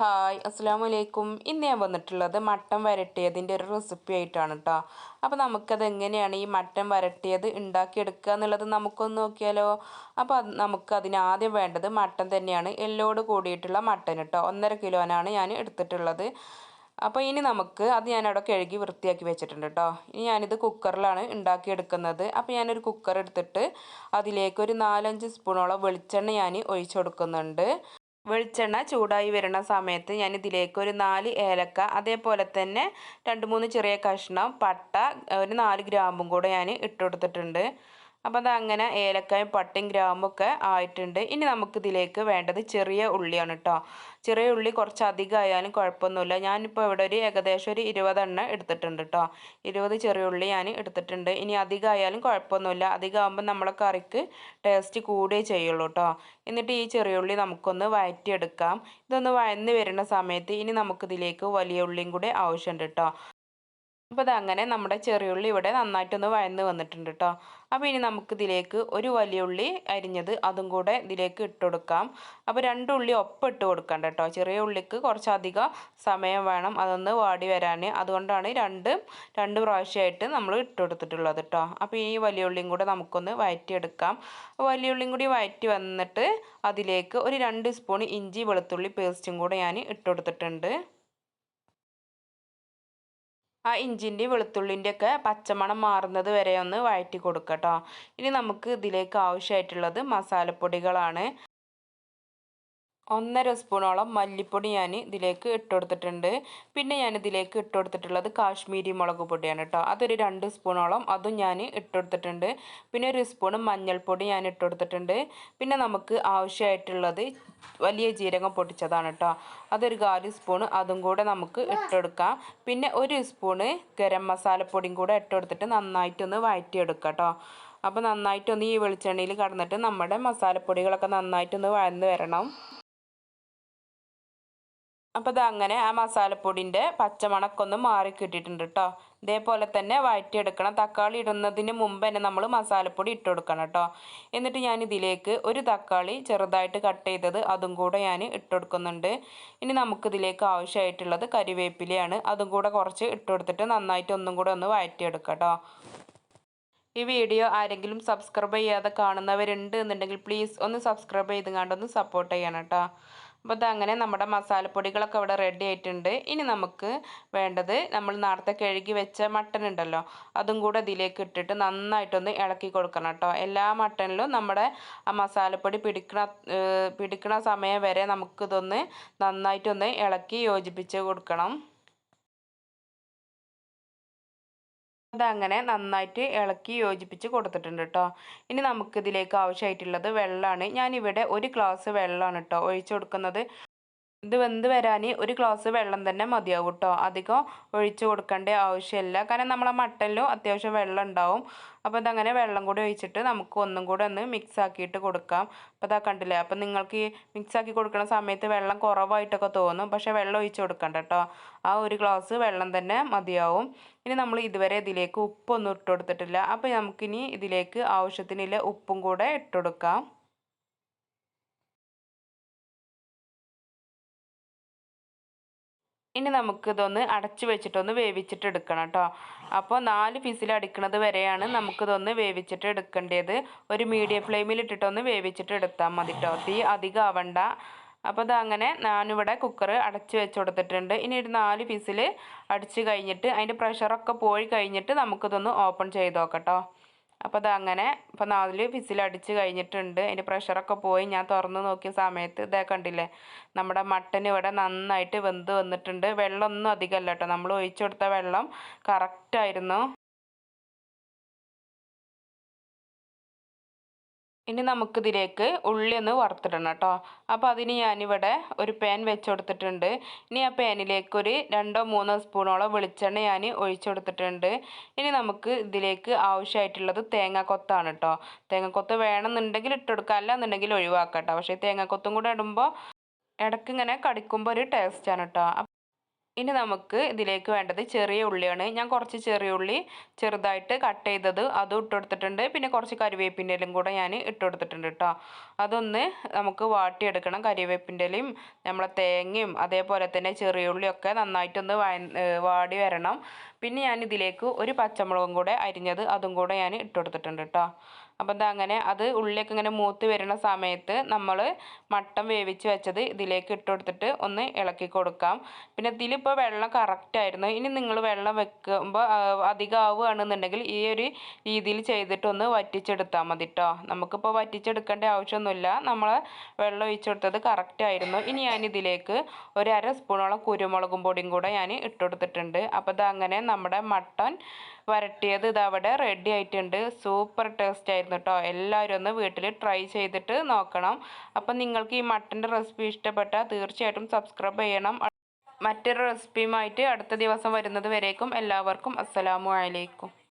Hi അസ്സലാമലൈക്കും. ഇന്ന് ഞാൻ വന്നിട്ടുള്ളത് മട്ടൻ വരട്ടിയതിൻ്റെ ഒരു റെസിപ്പി ആയിട്ടാണ് കേട്ടോ. അപ്പോൾ നമുക്കത് എങ്ങനെയാണ് ഈ മട്ടൻ വരട്ടിയത് ഉണ്ടാക്കിയെടുക്കുക എന്നുള്ളത് നമുക്കൊന്ന് നോക്കിയാലോ. അപ്പോൾ നമുക്കതിന് ആദ്യം വേണ്ടത് മട്ടൻ തന്നെയാണ്, എല്ലോട് കൂടിയിട്ടുള്ള മട്ടൻ കേട്ടോ. 1.5 കിലോനാണ് ഞാൻ എടുത്തിട്ടുള്ളത്. അപ്പോൾ ഇനി നമുക്ക് അത് ഞാനവിടെ കഴുകി വൃത്തിയാക്കി വെച്ചിട്ടുണ്ട് കേട്ടോ. ഇനി ഞാനിത് കുക്കറിലാണ് ഉണ്ടാക്കിയെടുക്കുന്നത്. അപ്പോൾ ഞാനൊരു കുക്കർ എടുത്തിട്ട് അതിലേക്ക് ഒരു 4-5 സ്പൂണോളം വെളിച്ചെണ്ണ ഞാൻ ഒഴിച്ചു കൊടുക്കുന്നുണ്ട്. വെളിച്ചെണ്ണ ചൂടായി വരുന്ന സമയത്ത് ഞാൻ ഇതിലേക്ക് ഒരു 4 ഏലക്ക, അതേപോലെ തന്നെ 2-3 ചെറിയ കഷ്ണം പട്ട, ഒരു 4 ഗ്രാമ്പും കൂടെ ഞാൻ ഇട്ട് കൊടുത്തിട്ടുണ്ട്. അപ്പോൾ അതങ്ങനെ ഏലക്കായും പട്ടയും ഗ്രാമ്പും ഒക്കെ ആയിട്ടുണ്ട്. ഇനി നമുക്കിതിലേക്ക് വേണ്ടത് ചെറിയ ഉള്ളിയാണ് കേട്ടോ. ചെറിയ ഉള്ളി കുറച്ച് അധികം ആയാലും കുഴപ്പമൊന്നുമില്ല. ഞാനിപ്പോൾ ഇവിടെ ഏകദേശം ഒരു 20 എണ്ണം എടുത്തിട്ടുണ്ട് കേട്ടോ. 20 ചെറിയ ഉള്ളി ഞാൻ എടുത്തിട്ടുണ്ട്. ഇനി അധികം ആയാലും കുഴപ്പമൊന്നുമില്ല. അധികം ആകുമ്പോൾ നമ്മളെ കറിക്ക് ടേസ്റ്റ് കൂടുകയേ ചെയ്യുള്ളൂ കേട്ടോ. എന്നിട്ട് ഈ ചെറിയ ഉള്ളി നമുക്കൊന്ന് വഴറ്റിയെടുക്കാം. ഇതൊന്ന് വഴന്ന് വരുന്ന സമയത്ത് ഇനി നമുക്കിതിലേക്ക് വലിയ ഉള്ളിയും കൂടി ആവശ്യമുണ്ട് കേട്ടോ. അപ്പോൾ അതങ്ങനെ നമ്മുടെ ചെറിയുള്ളി ഇവിടെ നന്നായിട്ടൊന്ന് വഴന്ന് വന്നിട്ടുണ്ട് കേട്ടോ. അപ്പോൾ ഇനി നമുക്കിതിലേക്ക് ഒരു വലിയ ഉള്ളി അരിഞ്ഞത് അതും കൂടെ ഇതിലേക്ക് ഇട്ട് കൊടുക്കാം. അപ്പോൾ 2 ഉള്ളി ഒപ്പം ഇട്ട് കൊടുക്കണ്ട കേട്ടോ. ചെറിയ ഉള്ളിക്ക് കുറച്ചധികം സമയം വേണം അതൊന്ന് വാടി വരാൻ. അതുകൊണ്ടാണ് രണ്ട് പ്രാവശ്യമായിട്ട് നമ്മൾ ഇട്ട് കൊടുത്തിട്ടുള്ളത് കേട്ടോ. അപ്പോൾ ഈ വലിയ ഉള്ളിയും കൂടെ നമുക്കൊന്ന് വഴറ്റിയെടുക്കാം. വലിയ ഉള്ളിയും കൂടി വഴറ്റി വന്നിട്ട് അതിലേക്ക് ഒരു 2 സ്പൂൺ ഇഞ്ചി വെളുത്തുള്ളി പേസ്റ്റും കൂടെ ഞാൻ ഇട്ട് കൊടുത്തിട്ടുണ്ട്. ആ ഇഞ്ചിൻ്റെയും വെളുത്തുള്ളിൻ്റെയൊക്കെ പച്ചമണം മാറുന്നത് വരെ ഒന്ന് വഴറ്റി കൊടുക്കുക കേട്ടോ. ഇനി നമുക്ക് ഇതിലേക്ക് ആവശ്യമായിട്ടുള്ളത് മസാലപ്പൊടികളാണ്. 1.5 സ്പൂണോളം മല്ലിപ്പൊടി ഞാൻ ഇതിലേക്ക് ഇട്ട് കൊടുത്തിട്ടുണ്ട്. പിന്നെ ഞാൻ ഇതിലേക്ക് ഇട്ട് കൊടുത്തിട്ടുള്ളത് കാശ്മീരി മുളക് പൊടിയാണ് കേട്ടോ. അതൊരു 2 സ്പൂണോളം അതും ഞാൻ ഇട്ട് കൊടുത്തിട്ടുണ്ട്. പിന്നെ ഒരു സ്പൂൺ മഞ്ഞൾപ്പൊടി ഞാൻ ഇട്ട് കൊടുത്തിട്ടുണ്ട്. പിന്നെ നമുക്ക് ആവശ്യമായിട്ടുള്ളത് വലിയ ജീരകം പൊടിച്ചതാണ് കേട്ടോ. അതൊരു 1/4 സ്പൂൺ അതും കൂടെ നമുക്ക് ഇട്ടെടുക്കാം. പിന്നെ ഒരു സ്പൂണ് ഗരം മസാലപ്പൊടിയും കൂടെ ഇട്ട് കൊടുത്തിട്ട് നന്നായിട്ടൊന്ന് വഴറ്റിയെടുക്കാം കേട്ടോ. അപ്പോൾ നന്നായിട്ടൊന്ന് ഈ വെളിച്ചെണ്ണയിൽ കടന്നിട്ട് നമ്മുടെ മസാലപ്പൊടികളൊക്കെ നന്നായിട്ടൊന്ന് വഴന്ന് വരണം. അപ്പോൾ അങ്ങനെ ആ മസാലപ്പൊടിൻ്റെ പച്ചമണമൊക്കെ ഒന്ന് മാറി കിട്ടിയിട്ടുണ്ട് കേട്ടോ. ഇതേപോലെ തന്നെ വഴറ്റിയെടുക്കണം. തക്കാളി ഇടുന്നതിന് മുമ്പ് തന്നെ നമ്മൾ മസാലപ്പൊടി ഇട്ട് കൊടുക്കണം കേട്ടോ. എന്നിട്ട് ഞാൻ ഇതിലേക്ക് ഒരു തക്കാളി ചെറുതായിട്ട് കട്ട് ചെയ്തത് അതും കൂടെ ഞാൻ ഇട്ട് കൊടുക്കുന്നുണ്ട്. ഇനി നമുക്കിതിലേക്ക് ആവശ്യമായിട്ടുള്ളത് കരിവേപ്പിലയാണ്. അതും കൂടെ കുറച്ച് ഇട്ട് കൊടുത്തിട്ട് നന്നായിട്ട് ഒന്നും കൂടെ ഒന്ന് വഴറ്റിയെടുക്കാം കേട്ടോ. ഈ വീഡിയോ ആരെങ്കിലും സബ്സ്ക്രൈബ് ചെയ്യാതെ കാണുന്നവരുണ്ട് എന്നുണ്ടെങ്കിൽ പ്ലീസ് ഒന്ന് സബ്സ്ക്രൈബ് ചെയ്തുകൊണ്ടൊന്ന് സപ്പോർട്ട് ചെയ്യണം കേട്ടോ. അപ്പോൾ അതങ്ങനെ നമ്മുടെ മസാലപ്പൊടികളൊക്കെ ഇവിടെ റെഡി ആയിട്ടുണ്ട്. ഇനി നമുക്ക് വേണ്ടത് നമ്മൾ നേരത്തെ കഴുകി വെച്ച മട്ടൻ ഉണ്ടല്ലോ, അതും കൂടെ ഇതിലേക്ക് ഇട്ടിട്ട് നന്നായിട്ടൊന്ന് ഇളക്കി കൊടുക്കണം കേട്ടോ. എല്ലാ മട്ടനിലും നമ്മുടെ ആ മസാലപ്പൊടി പിടിക്കണ സമയം വരെ നമുക്കിതൊന്ന് നന്നായിട്ടൊന്ന് ഇളക്കി യോജിപ്പിച്ച് കൊടുക്കണം. അതങ്ങനെ നന്നായിട്ട് ഇളക്കി യോജിപ്പിച്ച് കൊടുത്തിട്ടുണ്ട് കേട്ടോ. ഇനി നമുക്കിതിലേക്ക് ആവശ്യമായിട്ടുള്ളത് വെള്ളമാണ്. ഞാനിവിടെ 1 ഗ്ലാസ് വെള്ളമാണ് കേട്ടോ ഒഴിച്ചു കൊടുക്കുന്നത്. ഇത് വെന്ത് വരാൻ 1 ഗ്ലാസ് വെള്ളം തന്നെ മതിയാവും കേട്ടോ. അധികം ഒഴിച്ചു കൊടുക്കേണ്ട ആവശ്യമില്ല. കാരണം നമ്മളെ മട്ടനിലും അത്യാവശ്യം വെള്ളം ഉണ്ടാവും. അപ്പോൾ ഇതങ്ങനെ വെള്ളം കൂടി ഒഴിച്ചിട്ട് നമുക്ക് ഒന്നും കൂടെ ഒന്ന് മിക്സ് ആക്കിയിട്ട് കൊടുക്കാം. അപ്പോൾ ഇതാ കണ്ടില്ലേ. അപ്പോൾ നിങ്ങൾക്ക് ഈ മിക്സ് ആക്കി കൊടുക്കുന്ന സമയത്ത് വെള്ളം കുറവായിട്ടൊക്കെ തോന്നും. പക്ഷേ വെള്ളം ഒഴിച്ച് കൊടുക്കണ്ട കേട്ടോ. ആ 1 ഗ്ലാസ് വെള്ളം തന്നെ മതിയാവും. ഇനി നമ്മൾ ഇതുവരെ ഇതിലേക്ക് ഉപ്പൊന്നും ഇട്ട് കൊടുത്തിട്ടില്ല. അപ്പോൾ നമുക്കിനി ഇതിലേക്ക് ആവശ്യത്തിനുള്ള ഉപ്പും കൂടെ ഇട്ട് കൊടുക്കാം. ഇനി നമുക്കിതൊന്ന് അടച്ച് വെച്ചിട്ടൊന്ന് വേവിച്ചിട്ട് എടുക്കണം കേട്ടോ. അപ്പോൾ 4 വിസിൽ അടിക്കുന്നത് വരെയാണ് നമുക്കിതൊന്ന് വേവിച്ചിട്ട് എടുക്കേണ്ടത്. ഒരു മീഡിയം ഫ്ലെയിമിൽ ഇട്ടിട്ടൊന്ന് വേവിച്ചിട്ട് എടുത്താൽ മതി കേട്ടോ. തീ അധികം ആവണ്ട. അപ്പോൾ അതങ്ങനെ ഞാനിവിടെ കുക്കർ അടച്ച് വെച്ച് കൊടുത്തിട്ടുണ്ട്. ഇനി ഒരു 4 വിസിൽ അടിച്ച് കഴിഞ്ഞിട്ട് അതിൻ്റെ പ്രഷറൊക്കെ പോയി കഴിഞ്ഞിട്ട് നമുക്കിതൊന്ന് ഓപ്പൺ ചെയ്ത് നോക്കാം കേട്ടോ. അപ്പോൾ അതങ്ങനെ ഇപ്പോൾ 4 വിസിൽ അടിച്ച് കഴിഞ്ഞിട്ടുണ്ട്. അതിൻ്റെ പ്രഷറൊക്കെ പോയി ഞാൻ തുറന്ന് നോക്കിയ സമയത്ത് ഇതേ കണ്ടില്ലേ, നമ്മുടെ മട്ടൻ ഇവിടെ നന്നായിട്ട് വെന്ത് വന്നിട്ടുണ്ട്. വെള്ളമൊന്നും അധികമല്ല കേട്ടോ. നമ്മൾ ഒഴിച്ചു കൊടുത്ത വെള്ളം കറക്റ്റായിരുന്നു. ഇനി നമുക്കിതിലേക്ക് ഉള്ളി ഒന്ന് വറുത്തിടണം കേട്ടോ. അപ്പോൾ അതിന് ഞാനിവിടെ ഒരു പാൻ വെച്ച് കൊടുത്തിട്ടുണ്ട്. ഇനി ആ പാനിലേക്ക് ഒരു 2-3 സ്പൂണോളം വെളിച്ചെണ്ണ ഞാൻ ഒഴിച്ചു കൊടുത്തിട്ടുണ്ട്. ഇനി നമുക്ക് ഇതിലേക്ക് ആവശ്യമായിട്ടുള്ളത് തേങ്ങാക്കൊത്താണ് കേട്ടോ. തേങ്ങാക്കൊത്ത് വേണമെന്നുണ്ടെങ്കിൽ ഇട്ടെടുക്കാം, അല്ല എന്നുണ്ടെങ്കിൽ ഒഴിവാക്കാം കേട്ടോ. പക്ഷേ തേങ്ങാക്കൊത്തും കൂടെ ഇടുമ്പോൾ ഇടയ്ക്ക് ഇങ്ങനെ കടിക്കുമ്പോൾ ഒരു ടേസ്റ്റാണ് കേട്ടോ. ഇനി നമുക്ക് ഇതിലേക്ക് വേണ്ടത് ചെറിയ ഉള്ളിയാണ്. ഞാൻ കുറച്ച് ചെറിയ ഉള്ളി ചെറുതായിട്ട് കട്ട് ചെയ്തത് അതും ഇട്ട് കൊടുത്തിട്ടുണ്ട്. പിന്നെ കുറച്ച് കരിവേപ്പിൻ്റെ ഇലയും കൂടെ ഞാൻ ഇട്ട് കൊടുത്തിട്ടുണ്ട് കേട്ടോ. അതൊന്ന് നമുക്ക് വാട്ടിയെടുക്കണം. കരിവേപ്പിൻ്റെ ഇലയും നമ്മളെ തേങ്ങയും അതേപോലെ തന്നെ ചെറിയ ഉള്ളിയൊക്കെ നന്നായിട്ടൊന്ന് വാടി വരണം. പിന്നെ ഞാൻ ഇതിലേക്ക് ഒരു പച്ചമുളകും കൂടെ അരിഞ്ഞത് അതും കൂടെ ഞാൻ ഇട്ട് കൊടുത്തിട്ടുണ്ട് കേട്ടോ. അപ്പം എന്താ അങ്ങനെ അത് ഉള്ളിയൊക്കെ ഇങ്ങനെ മൂത്ത് വരുന്ന സമയത്ത് നമ്മൾ മട്ടൻ വേവിച്ച് വെച്ചത് ഇതിലേക്ക് ഇട്ട് കൊടുത്തിട്ട് ഒന്ന് ഇളക്കി കൊടുക്കാം. പിന്നെ ഇതിലിപ്പോൾ വെള്ളം കറക്റ്റായിരുന്നു. ഇനി നിങ്ങൾ വെള്ളം വെക്കുമ്പോൾ അധികം ആവുകയാണെന്നുണ്ടെങ്കിൽ ഈ ഒരു രീതിയിൽ ചെയ്തിട്ടൊന്ന് വറ്റിച്ചെടുത്താൽ മതി കേട്ടോ. നമുക്കിപ്പോൾ വറ്റിച്ചെടുക്കേണ്ട ആവശ്യമൊന്നുമില്ല. നമ്മൾ വെള്ളം ഒഴിച്ചു കൊടുത്തത് കറക്റ്റായിരുന്നു. ഇനി ഞാനിതിലേക്ക് ഒരു അര സ്പൂണോളം കുരുമുളകും പൊടിയും കൂടെ ഞാൻ ഇട്ട് കൊടുത്തിട്ടുണ്ട്. അപ്പോൾ ഇതങ്ങനെ നമ്മുടെ മട്ടൻ വരട്ടിയത് ഇതവിടെ റെഡി ആയിട്ടുണ്ട്. സൂപ്പർ ടേസ്റ്റ് ആയിരുന്നു കേട്ടോ. എല്ലാവരും ഒന്ന് വീട്ടിൽ ട്രൈ ചെയ്തിട്ട് നോക്കണം. അപ്പം നിങ്ങൾക്ക് ഈ മട്ടൻ്റെ റെസിപ്പി ഇഷ്ടപ്പെട്ടാൽ തീർച്ചയായിട്ടും സബ്സ്ക്രൈബ് ചെയ്യണം. മറ്റൊരു റെസിപ്പിയുമായിട്ട് അടുത്ത ദിവസം വരുന്നത് വരേക്കും എല്ലാവർക്കും അസ്സലാമു അലൈക്കും.